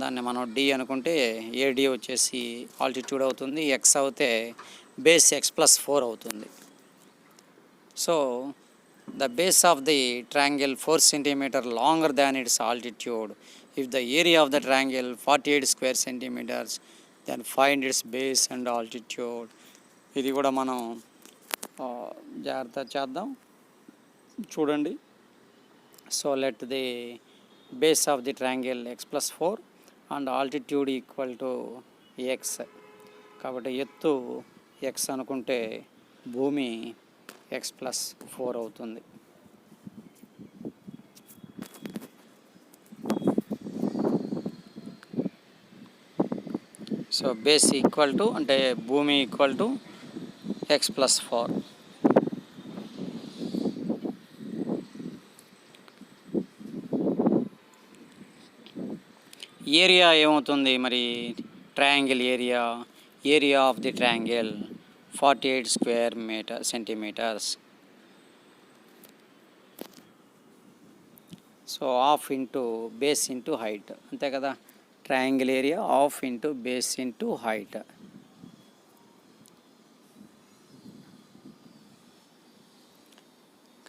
దాన్ని మనం d అనుకుంటే AD వచ్చేసి ఆల్టిట్యూడ్ అవుతుంది, x అవుతే బేస్ x+4 అవుతుంది. So the base of the triangle 4 cm longer than its altitude. If the area of the triangle 48 square centimeters, then find its base and altitude. ఇది కూడా మనం జాగ్రత్త చేద్దాం, చూడండి. So let the base of the triangle x+4 and altitude = x. కాబట్టి ఎత్తు x అనుకుంటే భూమి x+4 అవుతుంది. సో బేస్ అంటే భూమి x+4. ఏరియా ఏమవుతుంది మరి? Triangle area, area of the triangle 48 square centimetres. So half into base into height, అంతే కదా. Triangle area half into base into height.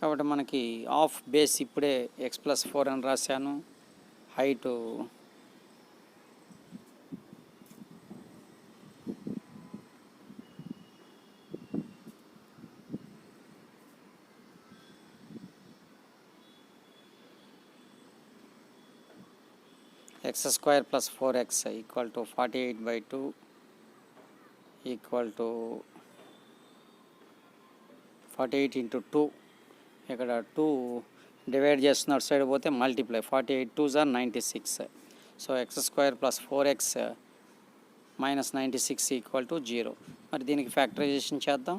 కాబట్టి మనకి హాఫ్ బేస్ ఇప్పుడే x+4 అని రాశాను. Height x² + 4x = 48/2 equal to 48 × 2. ఇక్కడ 2 డివైడ్ చేస్తున్న సైడ్ పోతే multiply, 48 2s are 96. So x² + 4x - 96 = 0. మరి దీనికి ఫ్యాక్టరైజేషన్ చేద్దాం.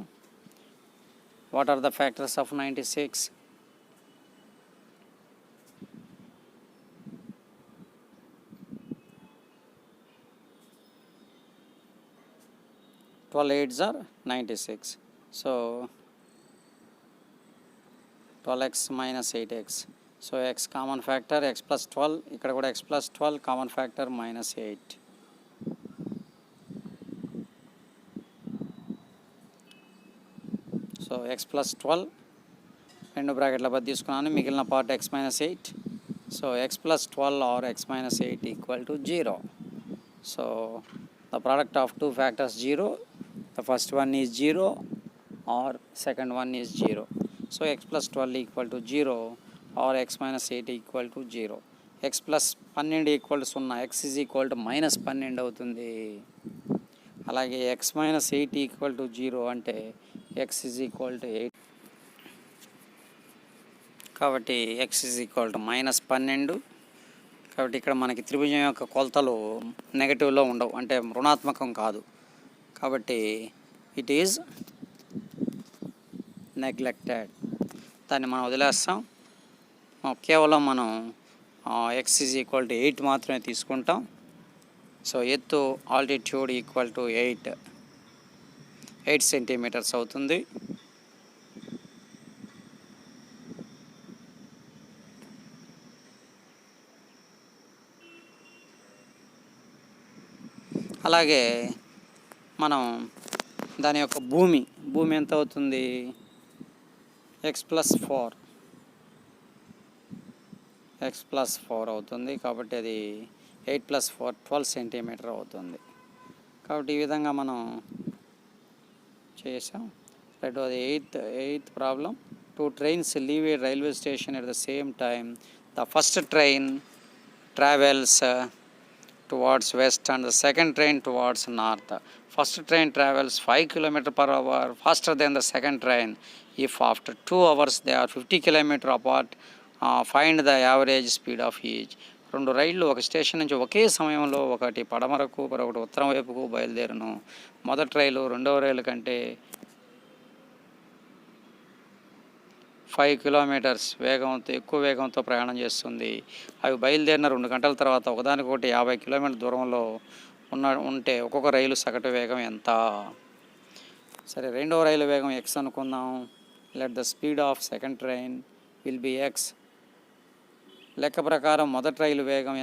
What are the factors of 96? 12 8s are 96. So 12x - 8x. So x common factor, x + 12, ఇక్కడ కూడా x + 12 common factor -8. So x + 12 రెండు బ్రాకెట్ల బద్ద తీసుకున్నాను, మిగిలిన part x - 8. So x + 12 or x - 8 = 0. So the product of two factors 0. The first one is 0 or second one is 0. So x + 12 = 0 or x - 8 = 0. x + 12 = 0, x -12 అవుతుంది. అలాగే x - 8 = 0 అంటే x = 8. కాబట్టి x -12. కాబట్టి ఇక్కడ మనకి త్రిభుజం యొక్క కొలతలు నెగటివ్లో ఉండవు, అంటే రుణాత్మకం కాదు. కాబట్టి ఇట్ ఈజ్ నెగ్లెక్టెడ్, దాన్ని మనం వదిలేస్తాం. కేవలం మనం x = 8 మాత్రమే తీసుకుంటాం. సో ఎత్తు ఆల్టిట్యూడ్ = 8 సెంటీమీటర్స్ అవుతుంది. అలాగే మనం దాని యొక్క భూమి ఎంత అవుతుంది? x + 4 అవుతుంది. కాబట్టి అది 8 + 4 12 సెంటీమీటర్ అవుతుంది. కాబట్టి ఈ విధంగా మనం చేసాం. రెండవది eighth problem. 2 trains leave a railway station at the same time. The first train travels towards west and the second train towards north. First train travels 5 km/h faster than the second train. If after 2 hours they are 50 km apart, find the average speed of each. 2 రైళ్ళు ఒక station నుంచి ఒకే సమయంలో, ఒకటి పడమరకు మరొకటి ఉత్తరం వైపుకు బయలుదేరును. మొదటి రైలు రెండవ రైలు కంటే 5 కిలోమీటర్స్ ఎక్కువ వేగంతో ప్రయాణం చేస్తుంది. అవి బయలుదేరిన 2 గంటల తర్వాత ఒకదానికొకటి 50 కిలోమీటర్ల దూరంలో ఉంటే ఒక్కొక్క రైలు సగటు వేగం ఎంత? సరే, రెండవ రైలు వేగం x అనుకుందాం. Let the speed of second train will be x. లెక్క ప్రకారం మొదటి రైలు వేగం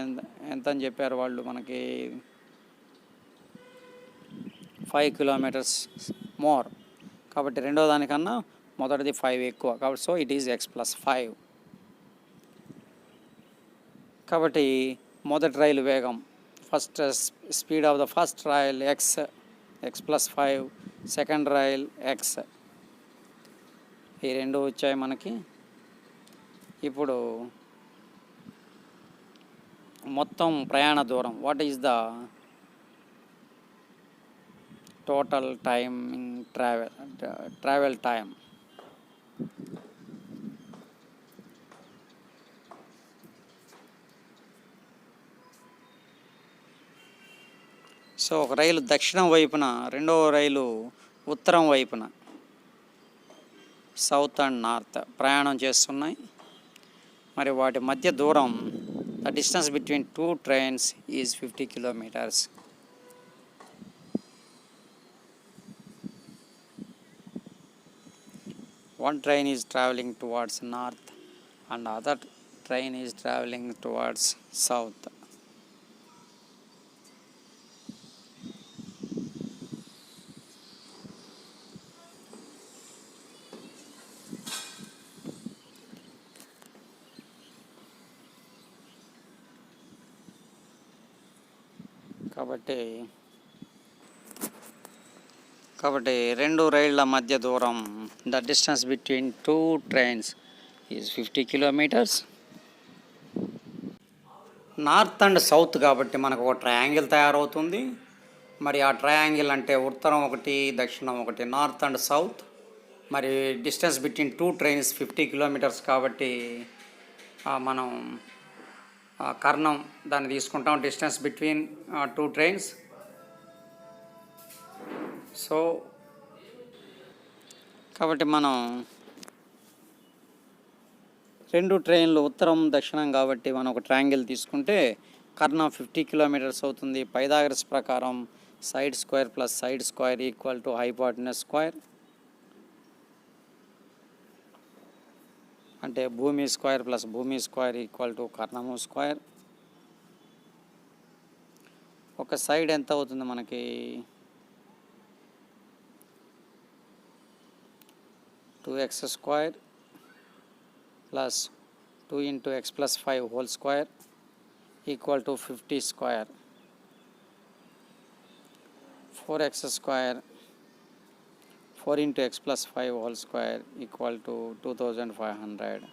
ఎంత అని చెప్పారు వాళ్ళు మనకి? 5 కిలోమీటర్స్ మోర్. కాబట్టి రెండో దానికన్నా మొదటిది 5 ఎక్కువ. కాబట్టి సో ఇట్ ఈజ్ x + 5. కాబట్టి మొదటి రైలు వేగం, first speed of the first rail x + 5, second rail x. ఈ రెండు వచ్చాయి మనకి. ఇప్పుడు మొత్తం ప్రయాణ దూరం, what is the total travel time? So ఒక రైలు దక్షిణం వైపున, రెండవ రైలు ఉత్తరం వైపున, సౌత్ అండ్ నార్త్ ప్రయాణం చేస్తున్నాయి. మరి వాటి మధ్య దూరం The distance between two trains is 50 kilometers. One train is traveling towards north and other train is traveling towards south. కాబట్టి రెండు రైళ్ల మధ్య దూరం, the distance between two trains is 50 kilometres. North and south కాబట్టి మనకు ఒక ట్రయాంగిల్ తయారవుతుంది. మరి ఆ ట్రయాంగిల్ అంటే ఉత్తరం ఒకటి, దక్షిణం ఒకటి, నార్త్ అండ్ సౌత్. మరి distance between two trains 50 kilometres కాబట్టి మనం కర్ణం దాన్ని తీసుకుంటాం, distance between two trains. So కాబట్టి మనం రెండు ట్రైన్లు ఉత్తరం దక్షిణం కాబట్టి మనం ఒక ట్రయాంగిల్ తీసుకుంటే కర్ణం 50 కిలోమీటర్స్ అవుతుంది. పైథాగరస్ ప్రకారం side square plus side square equal to hypotenuse square. అంటే భూమి స్క్వేర్ ప్లస్ భూమి స్క్వేర్ ఈక్వల్ టు కర్ణము స్క్వేర్. ఒక సైడ్ ఎంత అవుతుంది మనకి? 2x square plus 2 into x plus 5 whole square equal to 50 square. 4x square 4 into x plus 5 whole square equal to 2500.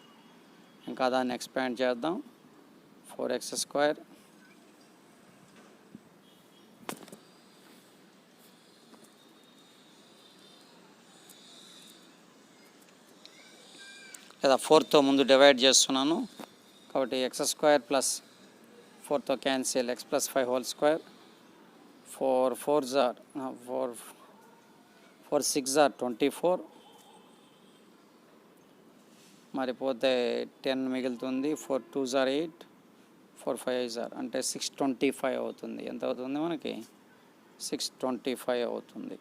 ఇంకా దాన్ని expand చేద్దాం. 4x square లేదా 4తో ముందు డివైడ్ చేస్తున్నాను కాబట్టి x స్క్వేర్ ప్లస్ 4తో cancel, x plus 5 whole square. 4 4s are 4 6s are 24. మరిపోతే 10 మిగులుతుంది. 4 2s are 8, 4 5s are అంటే 625 అవుతుంది. ఎంత అవుతుంది మనకి? 625 అవుతుంది.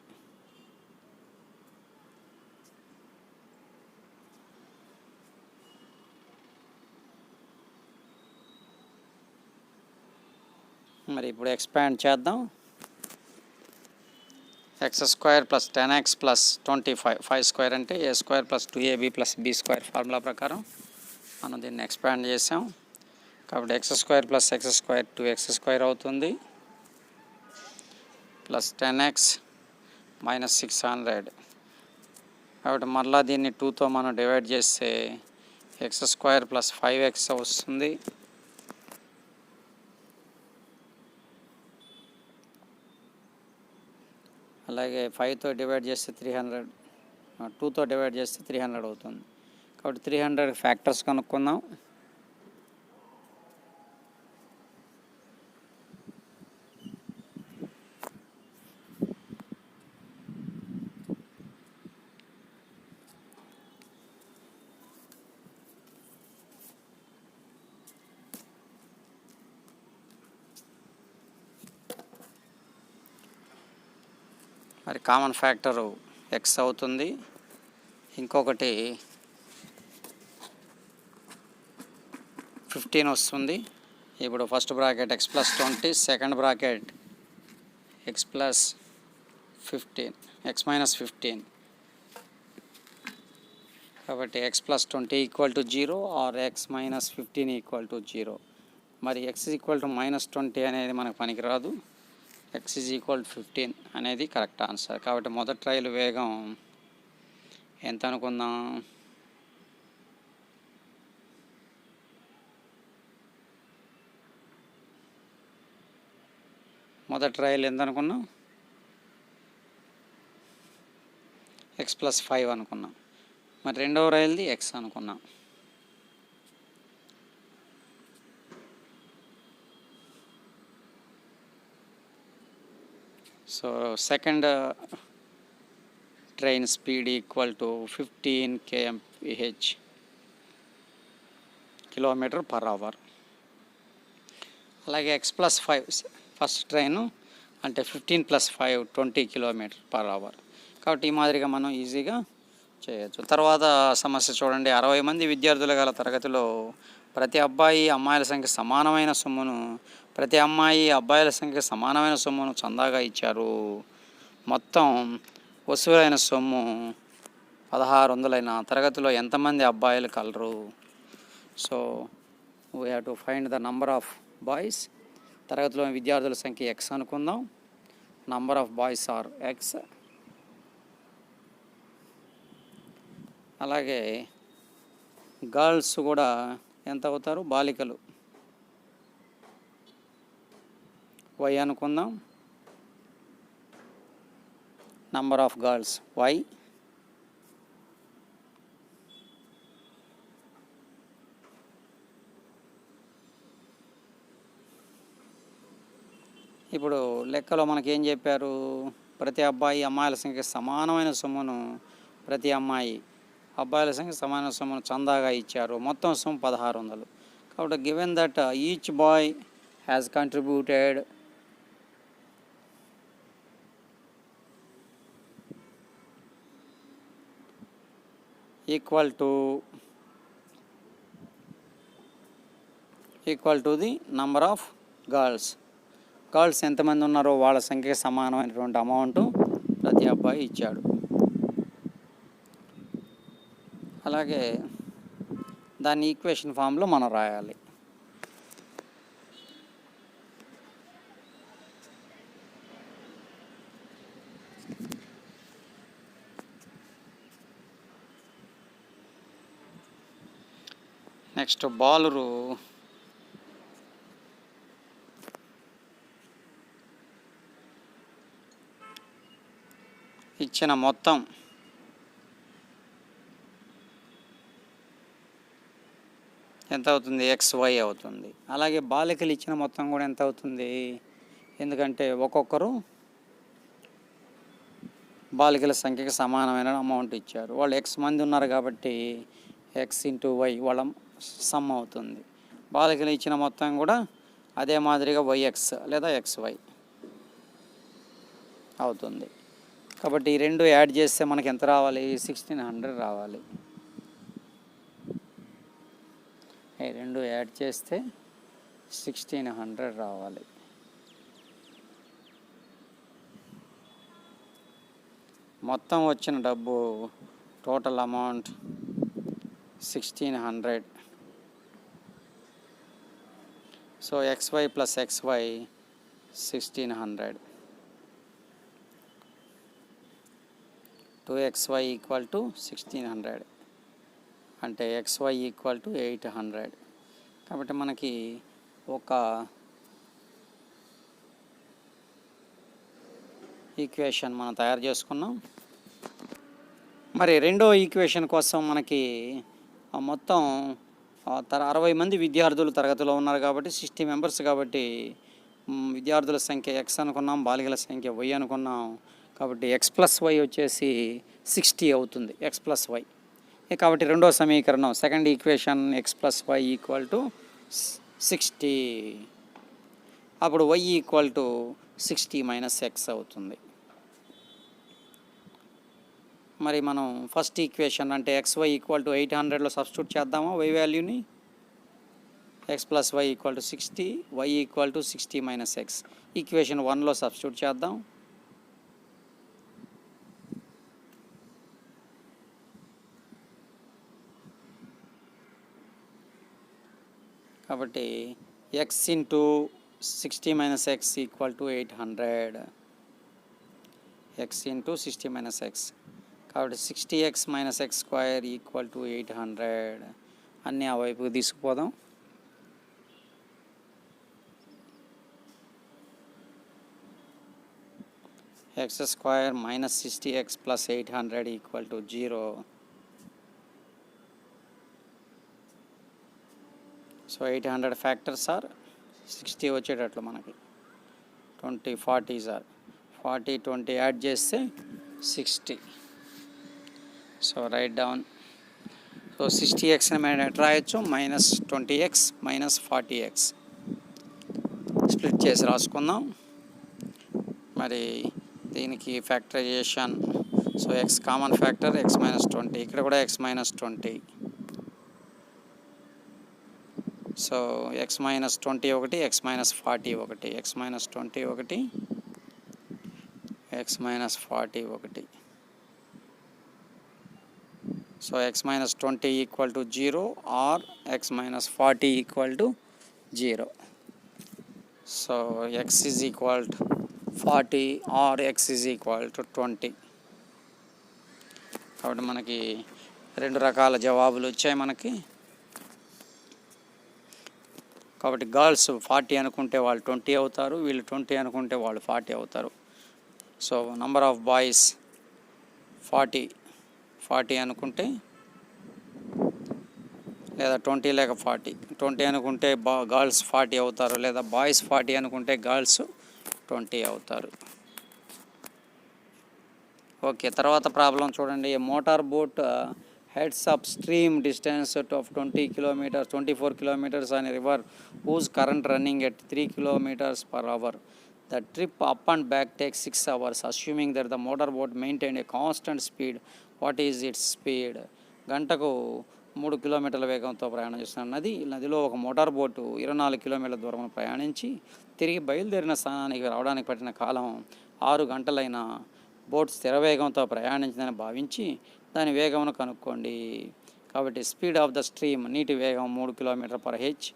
మరి ఇప్పుడు ఎక్స్పాండ్ చేద్దాం. X square plus 10x plus 25 5 square అంటే ఏ స్క్వేర్ ప్లస్ 2ab ప్లస్ బి స్క్వేర్ ఫార్ములా ప్రకారం మనం దీన్ని ఎక్స్పాండ్ చేసాం. కాబట్టి x square plus x square 2x square అవుతుంది ప్లస్ 10x మైనస్ 600. కాబట్టి మళ్ళీ దీన్ని 2తో మనం డివైడ్ చేస్తే ఎక్స్ స్క్వేర్ ప్లస్ 5x వస్తుంది. అలాగే 5తో డివైడ్ చేస్తే 300, 2తో డివైడ్ చేస్తే 300 అవుతుంది. కాబట్టి 300 ఫ్యాక్టర్స్ కనుక్కుందాం. మరి కామన్ ఫ్యాక్టరు ఎక్స్ అవుతుంది. ఇంకొకటి 15 వస్తుంది. ఇప్పుడు first bracket x plus 20, second bracket x plus 15, x minus 15. కాబట్టి x plus 20 equal to 0 or x minus 15 equal to 0. మరి x ఈక్వల్ టు మైనస్ 20 అనేది మనకు పనికిరాదు. x ఈజ్ ఈక్వల్ 15 అనేది కరెక్ట్ ఆన్సర్. కాబట్టి మొదటి ట్రైల్ వేగం ఎంత అనుకుందాం? మొదటి ట్రైల్ ఎంత అనుకున్నాం? x ప్లస్ 5 అనుకున్నాం. మరి రెండవ రైల్ది x అనుకున్నాం. So second train speed equal to 15 kmph kilometre per hour. అలాగే x+5 ఫస్ట్ ట్రైను అంటే 15+5 20 km/h. కాబట్టి ఈ మాదిరిగా మనం ఈజీగా చేయొచ్చు. తర్వాత సమస్య చూడండి, 60 మంది విద్యార్థులు గల తరగతిలో ప్రతి అబ్బాయి అమ్మాయిల సంఖ్య సమానమైన సొమ్మును ప్రతి అమ్మాయి అబ్బాయిల సంఖ్య సమానమైన సొమ్మును చందాగా ఇచ్చారు. మొత్తం వసూలైన సొమ్ము 1600 తరగతిలో ఎంతమంది అబ్బాయిలు కలరు? So we have to find the number of boys. తరగతిలో విద్యార్థుల సంఖ్య x అనుకుందాం. Number of boys are x. అలాగే గర్ల్స్ కూడా ఎంత అవుతారు? బాలికలు y అనుకుందాం. Number of girls y. ఇప్పుడు లెక్కలో మనకేం చెప్పారు? ప్రతి అబ్బాయి అమ్మాయిల సంఖ్య సమానమైన సొమ్మును ప్రతి అమ్మాయి అబ్బాయిల సంఖ్య సమానమైన సొమ్మును చందాగా ఇచ్చారు. మొత్తం సొమ్ము 1600. కాబట్టి given that each boy has contributed equal to the number of girls. Girls ఎంతమంది ఉన్నారో వాళ్ళ సంఖ్యకి సమానమైనటువంటి అమౌంట్ ప్రతి అబ్బాయి ఇచ్చాడు. అలాగే దాన్ని ఈక్వేషన్ ఫామ్లో మనం రాయాలి. నెక్స్ట్ బౌలరు ఇచ్చిన మొత్తం ఎంత అవుతుంది? XY అవుతుంది. అలాగే బాలికలు ఇచ్చిన మొత్తం కూడా ఎంత అవుతుంది? ఎందుకంటే ఒక్కొక్కరు బాలికల సంఖ్యకి సమానమైన అమౌంట్ ఇచ్చారు. వాళ్ళు x మంది ఉన్నారు కాబట్టి x × y వాళ్ళ సమ్ అవుతుంది. బాలికలు ఇచ్చిన మొత్తం కూడా అదే మాదిరిగా yx లేదా xy అవుతుంది. కాబట్టి ఈ రెండు యాడ్ చేస్తే మనకి ఎంత రావాలి? 1600 రావాలి. ఈ రెండు యాడ్ చేస్తే 1600 రావాలి. మొత్తం వచ్చిన డబ్బు total amount 1600. So XY + XY 1600. 2XY = 1600 అంటే XY = 800. కాబట్టి మనకి ఒక ఈక్వేషన్ మనం తయారు చేసుకున్నాం. మరి రెండో ఈక్వేషన్ కోసం మనకి మొత్తం 60 మంది విద్యార్థులు తరగతిలో ఉన్నారు కాబట్టి 60 మెంబర్స్ కాబట్టి విద్యార్థుల సంఖ్య x అనుకున్నాం, బాలికల సంఖ్య y అనుకున్నాం. కాబట్టి x+y వచ్చేసి 60 అవుతుంది. x+y. కాబట్టి రెండో సమీకరణం సెకండ్ ఈక్వేషన్ x+y = 60. అప్పుడు y = 60 - x అవుతుంది. మరి మనం ఫస్ట్ ఈక్వేషన్ అంటే xy = 800లో సబ్స్టిట్యూట్ చేద్దామా y వాల్యూని? x+y = 60, y = 60 - x. Equation 1లో substitute చేద్దాం. కాబట్టి x × 60 - x = 800. x × 60 - x. కాబట్టి 60x - x² = 800. అన్నీ ఆ వైపుకి తీసుకుపోదాం. x² - 60x + 800 = 0. So 800 factors are 60 వచ్చేటట్లు మనకి 20 40s ఆర్ 40 20 యాడ్ చేస్తే 60. So right down. So 60x మనం ఎట్లా రాయొచ్చు? -20x - 40x. స్ప్లిట్ చేసి రాసుకుందాం. మరి దీనికి factorisation, so x common factor x minus 20, ఇక్కడ కూడా x minus 20. So x minus 20 ఒకటి, ఎక్స్ మైనస్ 40 ఒకటి, ఎక్స్ మైనస్ 20 ఒకటి, ఎక్స్ మైనస్ 40 ఒకటి. So x minus 20 equal to 0 or x minus 40 equal to 0. So x is equal to 40 or x is equal to 20. కాబట్టి మనకి రెండు రకాల జవాబులు వచ్చాయి మనకి. కాబట్టి గర్ల్స్ 40 అనుకుంటే వాళ్ళు 20 అవుతారు, వీళ్ళు 20 అనుకుంటే వాళ్ళు 40 అవుతారు. సో నంబర్ ఆఫ్ బాయ్స్ 40 అనుకుంటే, లేదా 20 లేక 40 అనుకుంటే గర్ల్స్ 40 అవుతారు, లేదా బాయ్స్ 40 అనుకుంటే గర్ల్స్ 20 అవుతారు. ఓకే, తర్వాత ప్రాబ్లం చూడండి. A motor boat heads upstream distance of 24 kilometers on a river whose current running at 3 kilometers per hour. The trip up and back takes 6 hours. Assuming that the motorboat maintained a constant speed, what is its speed? గంటకు 3 కిలోమీటర్ల వేగంతో ప్రయాణం చేస్తున్న నదిలో ఒక motor boat 24 కిలోమీటర్ల దూరం ప్రయాణించి తిరిగి బయలుదేరిన స్థానానికి రావడానికి పట్టిన కాలం 6 గంటలైన బోట్ స్థిర వేగంతో ప్రయాణించిందని భావించి దాని వేగమును కనుక్కోండి. కాబట్టి స్పీడ్ ఆఫ్ ద స్ట్రీమ్, నీటి వేగం 3 km/h.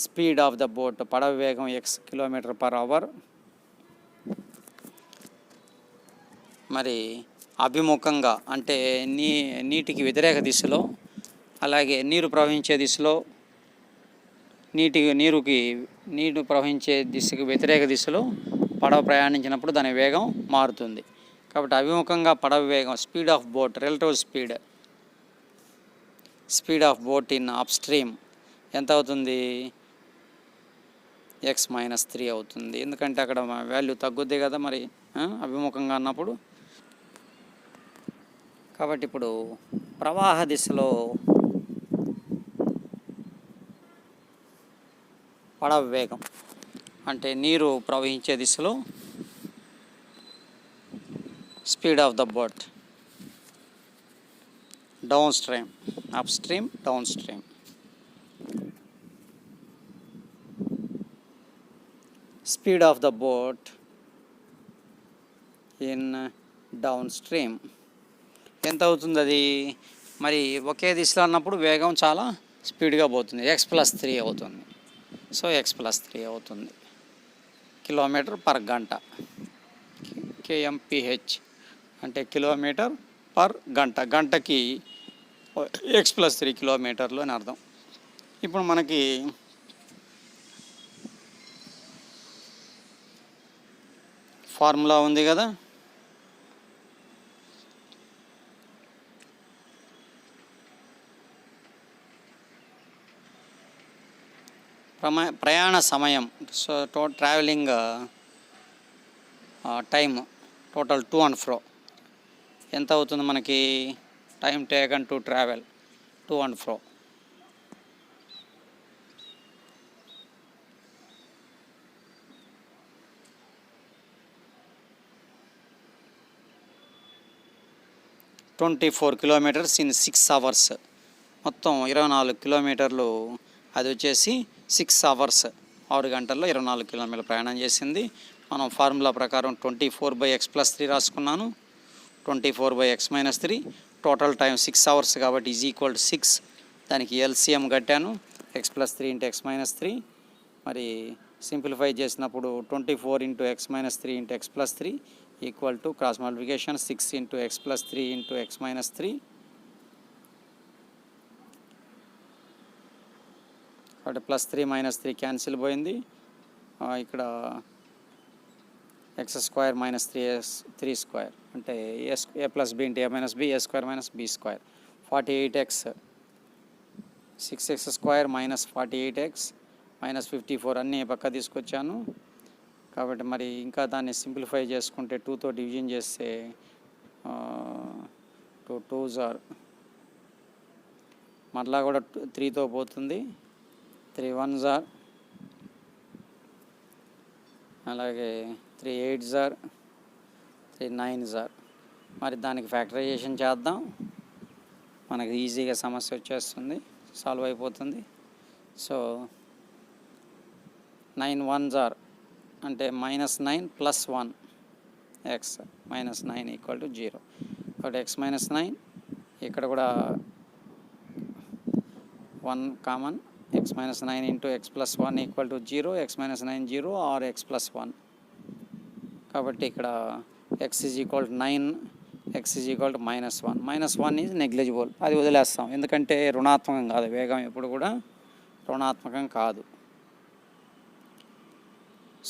Speed of the boat, పడవ వేగం x km/h. మరి అభిముఖంగా అంటే నీటికి వ్యతిరేక దిశలో, అలాగే నీరు ప్రవహించే దిశలో, నీరు ప్రవహించే దిశకు వ్యతిరేక దిశలో పడవ ప్రయాణించినప్పుడు దాని వేగం మారుతుంది. కాబట్టి అభిముఖంగా పడవ వేగం, speed of boat, relative speed of boat in up stream ఎంత అవుతుంది? x-3 అవుతుంది. ఎందుకంటే అక్కడ వాల్యూ తగ్గుద్ది కదా మరి అభిముఖంగా అన్నప్పుడు. కాబట్టి ఇప్పుడు ప్రవాహ దిశలో పడవ వేగం అంటే నీరు ప్రవహించే దిశలో speed of the boat, down stream, up stream, down stream. Speed of the boat in down stream ఎంత అవుతుంది? అది మరి ఒకే దిశలో అన్నప్పుడు వేగం చాలా స్పీడ్గా పోతుంది, x+3 అవుతుంది. సో x+3 అవుతుంది కిలోమీటర్ పర్ గంట, kmph అంటే కిలోమీటర్ పర్ గంట, గంటకి x+3 కిలోమీటర్లు అని అర్థం. ఇప్పుడు మనకి ఫార్ములా ఉంది కదా, ప్రయాణ సమయం, so travelling time total to and fro ఎంత అవుతుంది మనకి? Time taken to travel to and fro. (24 kilometers in 6 hours). మొత్తం 24 కిలోమీటర్లు, అది వచ్చేసి 6 hours, 6 గంటల్లో 24 కిలోమీటర్లు ప్రయాణం చేసింది. మనం ఫార్ములా ప్రకారం 24/x+3 రాసుకున్నాను. 24/x-3 టోటల్ టైం 6 hours కాబట్టి ఈజ్ ఈక్వల్ టు 6. దానికి ఎల్సిఎం కట్టాను, x+3 × x-3. మరి సింప్లిఫై చేసినప్పుడు 24 × x-3 × x+3 equal to cross multiplication 6 × x+3 × x-3. కాబట్టి +3 -3 క్యాన్సిల్ పోయింది. ఇక్కడ x² - 3² అంటే a + b × a - b, a² - b². 48x, 6x² - 48x - 54 అన్నీ పక్క తీసుకొచ్చాను. కాబట్టి మరి ఇంకా దాన్ని సింప్లిఫై చేసుకుంటే 2తో డివిజన్ చేస్తే 2 2s are, మరలా కూడా 3తో పోతుంది, 3 1s are అలాగే 3 8s are 3 9s are. మరి దానికి ఫ్యాక్టరైజేషన్ చేద్దాం. మనకి ఈజీగా సమస్య వచ్చేస్తుంది, సాల్వ్ అయిపోతుంది. సో 9 1s are అంటే -9 + 1 x -9 = 0. కాబట్టి x - 9 ఇక్కడ కూడా 1 common. x - 9 × x + 1 = 0. x - 9 0 or x + 1. కాబట్టి ఇక్కడ x = 9, x = -1. -1 ఈజ్ నెగ్లిజిబుల్, అది వదిలేస్తాం ఎందుకంటే రుణాత్మకం కాదు. వేగం ఎప్పుడు కూడా రుణాత్మకం కాదు.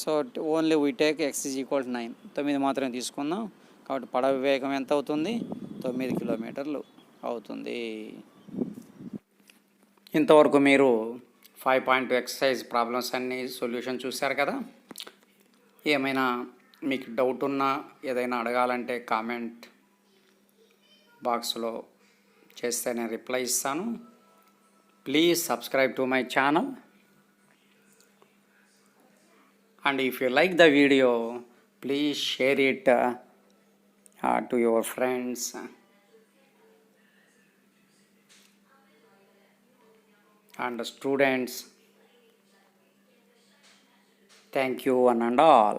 So only we take x = 9. 9 మాత్రమే తీసుకుందాం. కాబట్టి పడవ వేగం ఎంత అవుతుంది? 9 కిలోమీటర్లు అవుతుంది. ఇంతవరకు మీరు 5.2 ఎక్సర్సైజ్ ప్రాబ్లమ్స్ అన్నీ సొల్యూషన్ చూశారు కదా. ఏమైనా మీకు డౌట్ ఉన్నా, ఏదైనా అడగాలంటే కామెంట్ బాక్స్లో చేస్తే నేను రిప్లై ఇస్తాను. Please subscribe to my channel. And if you like the video, please share it to your friends and students. Thank you one and all.